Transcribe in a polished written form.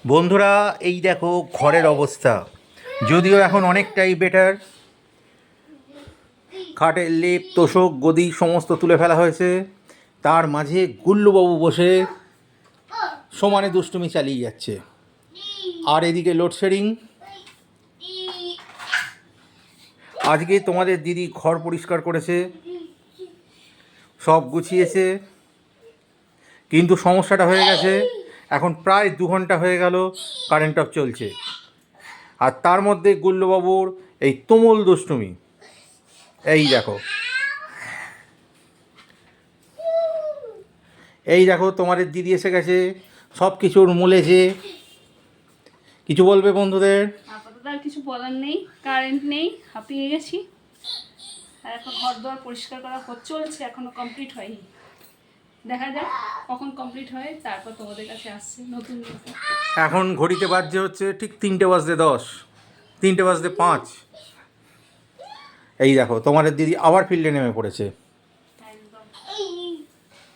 বন্ধুরা, এই দেখো ঘরের অবস্থা। যদিও এখন অনেকটাই বেটার। খাটের লেপ তোষক গদি সমস্ত তুলে ফেলা হয়েছে, তার মাঝে গুল্লুবাবু বসে সমানে দুষ্টুমি চালিয়ে যাচ্ছে। আর এদিকে লোডশেডিং। আজকে তোমাদের দিদি ঘর পরিষ্কার করেছে, সব গুছিয়েছে, কিন্তু সমস্যাটা হয়ে গেছে এখন প্রায় 2 ঘন্টা হয়ে গেল কারেন্ট অফ চলছে। আর তার মধ্যে গুল্লুবাবুর এই তুমুল দুষ্টুমি। এই দেখো, এই দেখো তোমাদের দিদি এসে গেছে, সব কিছুর মূলে যে। কিছু বলবে বন্ধুদের? আপাতত আর কিছু বলার নেই, কারেন্ট নেই, হাঁপিয়ে গেছি। আর এখন ঘর দুয়ার পরিষ্কার করা চলছে, এখনো কমপ্লিট হয়নি। দেখা যাক কখন কমপ্লিট হয়, তারপর তোমাদের কাছে আসছে নতুন নতুন। এখন ঘড়িতে বাজছে হচ্ছে ঠিক 3:10, 3:05। এই দেখো তোমাদের দিদি আবার ফিল্ডে নেমে পড়েছে।